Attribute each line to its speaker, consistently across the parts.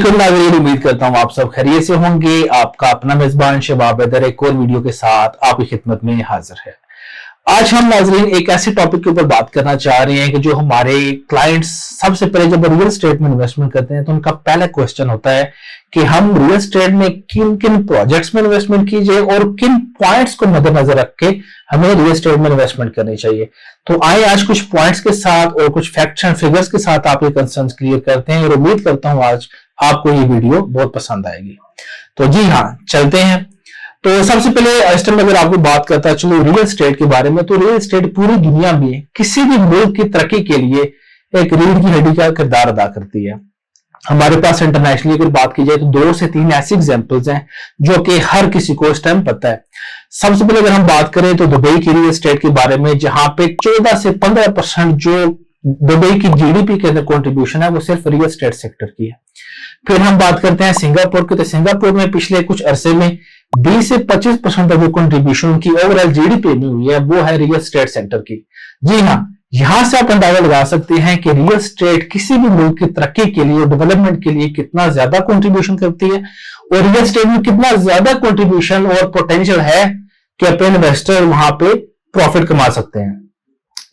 Speaker 1: वालेकुम नाज़रीन, उम्मीद करता हूँ आप सब खैरियत से होंगे। आपका अपना मेजबान शबाब हैदर एक और वीडियो के साथ आपकी खिदमत में हाजिर है। आज हम नाज़रीन एक ऐसे टॉपिक के ऊपर बात करना चाह रहे हैं कि जो हमारे क्लाइंट्स सबसे पहले जब रियल एस्टेट में इन्वेस्टमेंट करते हैं तो उनका पहला क्वेश्चन होता है कि हम रियल एस्टेट में किन किन प्रोजेक्ट्स में इन्वेस्टमेंट कीजिए और किन पॉइंट्स को मद्देनजर रख के हमें रियल एस्टेट में इन्वेस्टमेंट करनी चाहिए। तो आइए आज कुछ पॉइंट्स के साथ और कुछ फैक्ट्स एंड फिगर्स के साथ आपके कंसर्न्स क्लियर करते हैं और उम्मीद करता हूं आज आपको ये वीडियो बहुत पसंद आएगी। तो जी हाँ, चलते हैं। तो सबसे पहले इस टाइम अगर आपको बात करता चलो रियल एस्टेट के बारे में, तो रियल एस्टेट पूरी दुनिया में किसी भी मुल्क की तरक्की के लिए एक रीढ़ की हड्डी का किरदार अदा करती है। हमारे पास इंटरनेशनली अगर बात की जाए तो 2 से 3 ऐसी एग्जांपल्स हैं जो कि हर किसी को इस टाइम पता है। सबसे पहले अगर हम बात करें तो दुबई की रियल एस्टेट के बारे में, जहां पे 14 से 15% जो दुबई की जीडीपी के अंदर कंट्रीब्यूशन है वो सिर्फ रियल एस्टेट सेक्टर की है। फिर हम बात करते हैं सिंगापुर की, तो सिंगापुर में पिछले कुछ अरसे में 20 से 25% जो कंट्रीब्यूशन की ओवरऑल जीडीपी में हुई है वो है रियल एस्टेट सेक्टर की। जी हाँ, यहां से आप अंदाजा लगा सकते हैं कि रियल एस्टेट किसी भी मुल्क की तरक्की के लिए और डेवलपमेंट के लिए कितना ज्यादा कंट्रीब्यूशन करती है और रियल एस्टेट में कितना ज्यादा कंट्रीब्यूशन और पोटेंशियल है कि अपने इन्वेस्टर वहां पे प्रॉफिट कमा सकते हैं।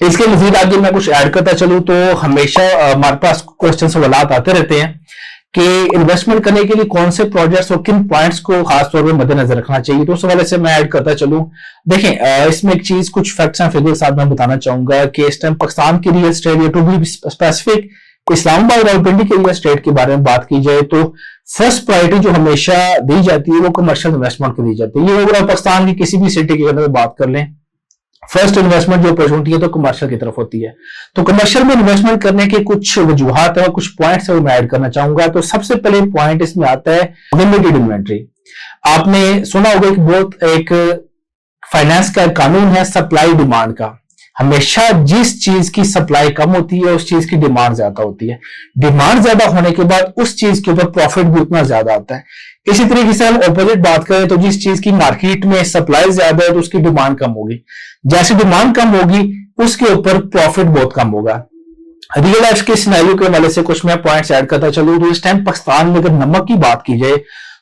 Speaker 1: इसके मजीद आगे मैं कुछ ऐड करता चलूं तो हमेशा हमारे पास क्वेश्चन सवालात आते रहते हैं कि इन्वेस्टमेंट करने के लिए कौन से प्रोजेक्ट्स और किन पॉइंट्स को खास तौर पर मद्देनजर रखना चाहिए। तो उस हवाले से मैं ऐड करता चलूं। देखें, इसमें एक चीज कुछ फैक्ट्स एंड फिगर्स साथ मैं बताना चाहूंगा कि इस टाइम पाकिस्तान की रियल एस्टेट या to be specific Islamabad Rawalpindi की रियल एस्टेट के बारे में बात की जाए तो फर्स्ट प्रायोरिटी जो हमेशा दी जाती है वो कमर्शियल इन्वेस्टमेंट को दी जाती है। ये ओवरऑल पाकिस्तान की किसी भी सिटी के अंदर बात कर लें, फर्स्ट इन्वेस्टमेंट जो अपॉर्चुनिटी है तो कमर्शियल की तरफ होती है। तो कमर्शियल में इन्वेस्टमेंट करने के कुछ वजूहात है और कुछ पॉइंट्स है वो मैं ऐड करना चाहूंगा। तो सबसे पहले पॉइंट इसमें आता है लिमिटेड इन्वेंट्री। आपने सुना होगा कि बहुत एक फाइनेंस का कानून है सप्लाई डिमांड का। हमेशा जिस चीज की सप्लाई कम होती है उस चीज की डिमांड ज्यादा होती है। डिमांड ज्यादा होने के बाद उस चीज के ऊपर प्रॉफिट भी उतना ज्यादा आता है। इसी तरीके से हम ऑपोजिट बात करें तो जिस चीज की मार्केट में सप्लाई ज्यादा है तो उसकी डिमांड कम होगी। जैसे डिमांड कम होगी उसके ऊपर प्रॉफिट बहुत कम होगा। रियल लाइफ के सिनेरियो के हवाले से कुछ मैं पॉइंट्स ऐड करता चलूं तो इस टाइम पाकिस्तान में अगर नमक की बात की जाए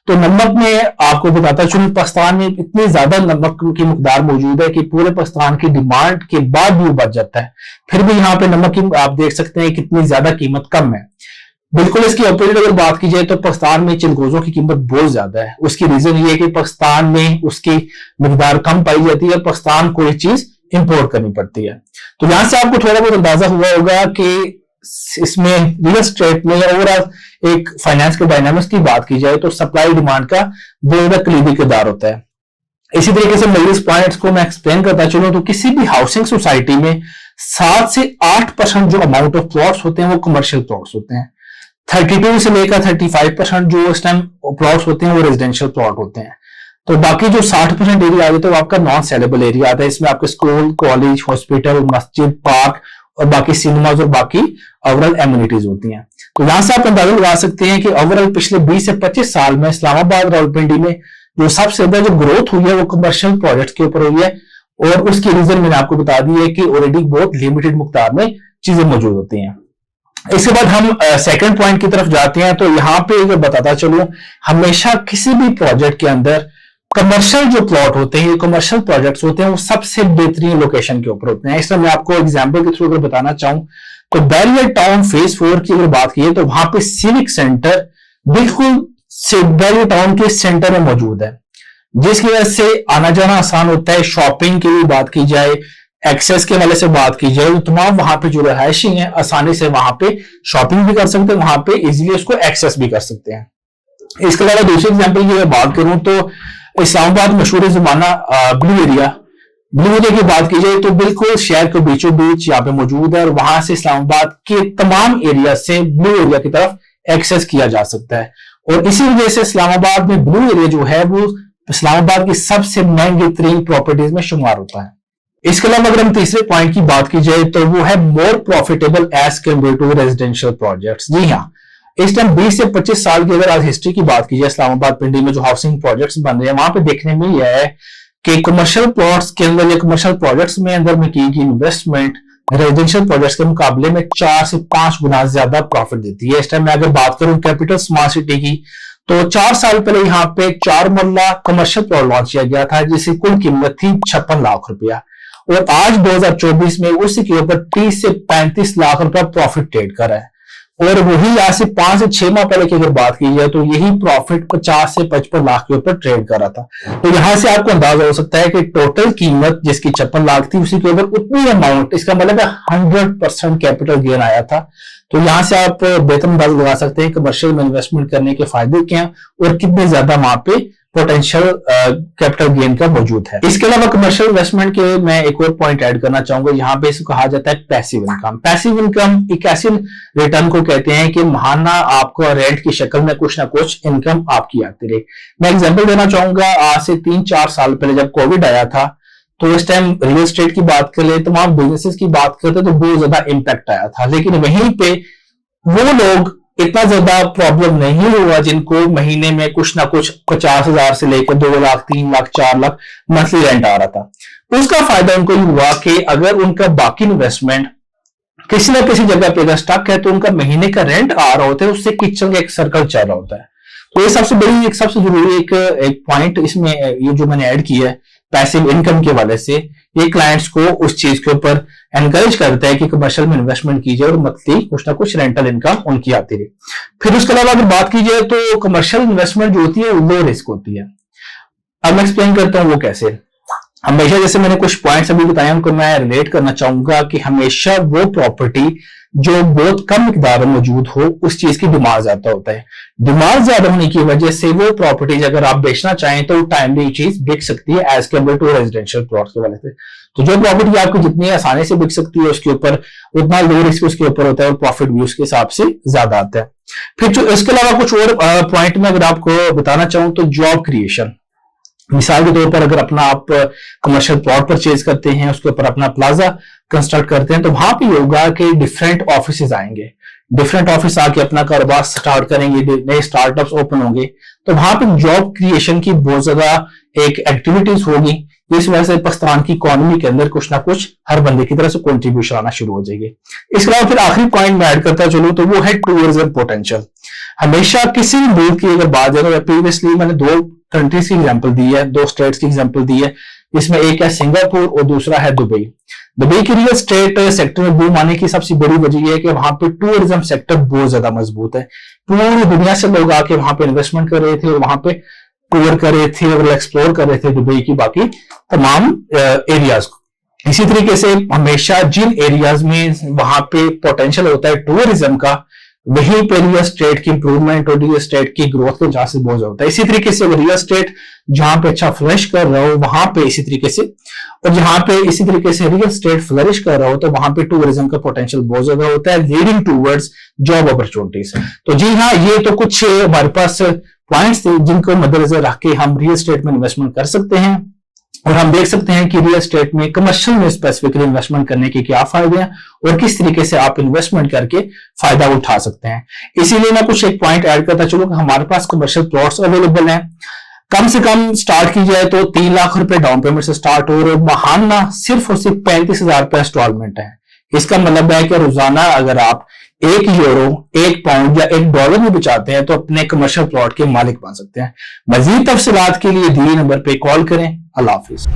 Speaker 1: तो नमक में आपको बताता चलूं पाकिस्तान में इतनी ज्यादा नमक की मकदार मौजूद है कि पूरे पाकिस्तान की डिमांड के बाद भी वो बच जाता है। फिर भी यहाँ पे नमक की आप देख सकते हैं कितनी ज्यादा कीमत कम है। बिल्कुल इसकी ऑपोजिट अगर बात की जाए तो पाकिस्तान में चिलगोजों की कीमत बहुत ज्यादा है। उसकी रीजन ये है कि पाकिस्तान में उसकी मकदार कम पाई जाती है, पाकिस्तान कोई चीज इंपोर्ट करनी पड़ती है। तो यहां से आपको थोड़ा बहुत अंदाजा हुआ होगा कि इसमें रियल एस्टेट में ओवरऑल एक फाइनेंस के डायनामिक्स की बात की जाए तो सप्लाई डिमांड का बहुत कलीदी किरदार होता है। इसी तरीके से मैं इस पॉइंट्स को मैं एक्सप्लेन करता चलूं तो किसी भी हाउसिंग सोसाइटी में 7 से 8% जो अमाउंट ऑफ प्लॉट्स होते हैं वो कमर्शियल प्लॉट्स होते हैं। 32 से लेकर 35% जो इस टाइम प्लॉट्स होते हैं वो रेजिडेंशियल प्लॉट होते हैं। तो बाकी जो 60% एरिया आ जाता है वो आपका नॉन सेलेबल एरिया आता है। इसमें आपके स्कूल, कॉलेज, हॉस्पिटल, मस्जिद, पार्क और बाकी सिनेमाज और बाकी ओवरऑल एम्यूनिटीज होती हैं। तो यहां से आप अंदाजा लगा सकते हैं कि ओवरऑल पिछले 20 से 25 साल में इस्लामाबाद रावलपिंडी में जो सबसे ज्यादा जो ग्रोथ हुई है वो कमर्शियल प्रोजेक्ट्स के ऊपर हुई है और उसकी रीजन मैंने आपको बता दी है कि ऑलरेडी बहुत लिमिटेड मुकदार में चीजें मौजूद होती हैं। इसके बाद हम सेकंड पॉइंट की तरफ जाते हैं। तो यहाँ पे अगर बताता चलूं, हमेशा किसी भी प्रोजेक्ट के अंदर कमर्शियल जो प्लॉट होते हैं, कमर्शियल प्रोजेक्ट्स होते हैं वो सबसे बेहतरीन लोकेशन के ऊपर होते हैं। इसमें मैं आपको एग्जांपल के थ्रू अगर बताना चाहूं तो बैरियर टाउन फेज 4 की अगर बात की तो वहां पे सिविक सेंटर बिल्कुल बैरियर टाउन के सेंटर में मौजूद है, जिसकी वजह से आना जाना आसान होता है। शॉपिंग की भी बात की जाए, एक्सेस के वाले से बात की जाए तो तमाम वहां पे जो रहायशी है आसानी से वहां पे शॉपिंग भी कर सकते हैं, वहां पे इजीली उसको एक्सेस भी कर सकते हैं। इसके अलावा दूसरी एग्जांपल की बात करूं तो इस्लामाबाद मशहूर जमाना ब्लू एरिया की बात की जाए तो बिल्कुल शहर के बीचों बीच यहाँ पे मौजूद है और वहां से इस्लामाबाद के तमाम एरिया से ब्लू एरिया की तरफ एक्सेस किया जा सकता है। और इसी वजह से इस्लामाबाद में ब्लू एरिया जो है वो इस्लामाबाद की सबसे महंगी तरीन प्रॉपर्टीज में शुमार होता है। इसके अलावा अगर हम तीसरे पॉइंट की बात की जाए तो वो है more profitable as compared to residential projects. जी हाँ, इस टाइम 20 से 25 साल की अगर आज हिस्ट्री की बात की जाए इस्लामाबाद पिंडी में जो हाउसिंग प्रोजेक्ट्स बन रहे हैं वहां पे देखने में यह है कि कमर्शियल प्लॉट्स के अंदर या कमर्शियल प्रोजेक्ट्स में अंदर में की गई इन्वेस्टमेंट रेजिडेंशियल प्रोजेक्ट्स के मुकाबले में 4 से 5 गुना ज्यादा प्रॉफिट देती है। इस टाइम मैं अगर बात करूं कैपिटल स्मार्ट सिटी की, तो 4 साल पहले यहाँ पे 4 मरला कमर्शियल प्लॉट लॉन्च किया गया था जिसकी कुल कीमत थी 56 लाख रुपया, और आज 2024 में उसी के ऊपर 30 से 35 लाख रुपया प्रॉफिट ट्रेड कर रहा है। और वही आज से 5 से 6 माह पहले की अगर बात की जाए तो यही प्रॉफिट 50 से 55 लाख के ऊपर ट्रेड कर रहा था। तो यहां से आपको अंदाजा हो सकता है कि टोटल कीमत जिसकी 56 लाख थी उसी के ऊपर उतनी अमाउंट, इसका मतलब है 100% कैपिटल गेन आया था। तो यहां से आप बेहतर अंदाजा लगा सकते हैं कमर्शियल में इन्वेस्टमेंट करने के फायदे क्या हैं और कितने ज्यादा वहां पे पोटेंशियल कैपिटल गेन का मौजूद है। इसके अलावा कमर्शियल इन्वेस्टमेंट के मैं एक और पॉइंट ऐड करना चाहूंगा, यहाँ पे इसको कहा जाता है पैसिव इनकम। पैसिव इनकम एक ऐसे रिटर्न को कहते हैं कि महाना आपको रेंट की शक्ल में कुछ ना कुछ इनकम आपकी आती रहे। मैं एग्जांपल देना चाहूंगा, आज से 3-4 साल पहले जब कोविड आया था तो इस टाइम रियल एस्टेट की बात करें, तमाम बिजनेसेस की बात करते तो बहुत ज्यादा इंपैक्ट आया था, लेकिन वहीं पे वो लोग इतना ज्यादा प्रॉब्लम नहीं हुआ जिनको महीने में कुछ ना कुछ 50,000 से लेकर 2 लाख 3 लाख 4 लाख मंथली रेंट आ रहा था। उसका फायदा उनको हुआ कि अगर उनका बाकी इन्वेस्टमेंट किसी ना किसी जगह पे अगर स्टक है तो उनका महीने का रेंट आ रहा होता है, उससे किचन का एक सर्कल चल रहा होता है। तो ये सबसे बड़ी एक सबसे जरूरी एक पॉइंट इसमें ये जो मैंने ऐड किया है पैसिव इनकम के वाले से, ये क्लाइंट्स को उस चीज के ऊपर एनकरेज करता है कि कमर्शियल में इन्वेस्टमेंट कीजिए और मंथली कुछ ना कुछ रेंटल इनकम उनकी आती रही। फिर उसके अलावा अगर बात की जाए तो कमर्शियल इन्वेस्टमेंट जो होती है वो लो रिस्क होती है। अब मैं एक्सप्लेन करता हूँ वो कैसे। हमेशा जैसे मैंने कुछ पॉइंट्स अभी बताए उनको मैं रिलेट करना चाहूंगा कि हमेशा वो प्रॉपर्टी जो बहुत कम मिकदार में मौजूद हो उस चीज की डिमांड ज्यादा होता है। डिमांड ज्यादा होने की वजह से वो प्रॉपर्टीज अगर आप बेचना चाहें तो टाइमली चीज बिक सकती है as compared to residential plot के वजह से। तो जो प्रॉपर्टी आपको जितनी आसानी से बिक सकती है उसके ऊपर उतना लो रिस्क उसके ऊपर होता है और प्रॉफिट भी उसके हिसाब से ज्यादा आता है। फिर जो इसके अलावा कुछ और पॉइंट में अगर आपको बताना चाहूं तो जॉब क्रिएशन, मिसाल के तौर पर अगर अपना आप कमर्शियल प्लॉट परचेज करते हैं उसके ऊपर अपना प्लाजा कंस्ट्रक्ट करते हैं तो वहां पे होगा कि डिफरेंट ऑफिस आएंगे, डिफरेंट ऑफिस आके अपना कारोबार स्टार्ट करेंगे, नए स्टार्टअप्स ओपन होंगे, तो वहां पे जॉब क्रिएशन की बहुत ज्यादा एक एक्टिविटीज होगी। इस वजह से पाकिस्तान की इकोनॉमी के अंदर कुछ ना कुछ हर बंदे की तरफ से कंट्रीब्यूशन आना शुरू हो जाएगी। इसके अलावा फिर आखिरी पॉइंट में ऐड करता चलूं तो वो है टूरिज्म पोटेंशियल। हमेशा किसी भी मुल्क की अगर बात करें, प्रीवियसली मैंने 2 कंट्रीज की एग्जांपल दी है, 2 स्टेट्स की एग्जांपल दी है, इसमें एक है सिंगापुर और दूसरा है दुबई। दुबई की रियल एस्टेट सेक्टर में बूम आने की सबसे बड़ी वजह यह है कि वहां पे टूरिज्म सेक्टर बहुत ज्यादा मजबूत है। पूरी दुनिया से लोग आके वहां पे इन्वेस्टमेंट कर रहे थे और वहां पे टूर कर रहे थे और एक्सप्लोर कर रहे थे दुबई की बाकी तमाम एरियाज को। इसी तरीके से हमेशा जिन एरियाज में वहां पे पोटेंशियल होता है टूरिज्म का, वहीं पे रियल एस्टेट की इंप्रूवमेंट और रियल एस्टेट की ग्रोथ के चांसेस बहुत ज्यादा होता है। इसी तरीके से रियल एस्टेट जहां पे अच्छा फ्लरिश कर रहा हो वहां पे इसी तरीके से, और जहां पे इसी तरीके से रियल एस्टेट फ्लरिश कर रहा हो तो वहां पे टूरिज्म का पोटेंशियल बहुत ज्यादा होता है, लीडिंग टूवर्ड्स जॉब अपॉर्चुनिटीज। तो जी हाँ, ये तो कुछ हमारे पास पॉइंट्स थे जिनको मद्देनजर रख के हम रियल एस्टेट में इन्वेस्टमेंट कर सकते हैं और हम देख सकते हैं कि रियल एस्टेट में कमर्शियल में स्पेसिफिकली इन्वेस्टमेंट करने के क्या फायदे हैं और किस तरीके से आप इन्वेस्टमेंट करके फायदा उठा सकते हैं। इसीलिए मैं कुछ एक पॉइंट ऐड करता चलूं कि हमारे पास कमर्शियल प्लॉट्स अवेलेबल हैं। कम से कम स्टार्ट की जाए तो 3 लाख रुपए डाउन पेमेंट से स्टार्ट हो और महाना सिर्फ और सिर्फ 35,000 रुपए इंस्टॉलमेंट है। इसका मतलब है कि रोजाना अगर आप 1 यूरो, 1 पाउंड या 1 डॉलर भी बचाते हैं तो अपने कमर्शियल प्लॉट के मालिक बन सकते हैं। मजीद तफसीलात के लिए दिए नंबर पे कॉल करें। अल्लाह हाफिज।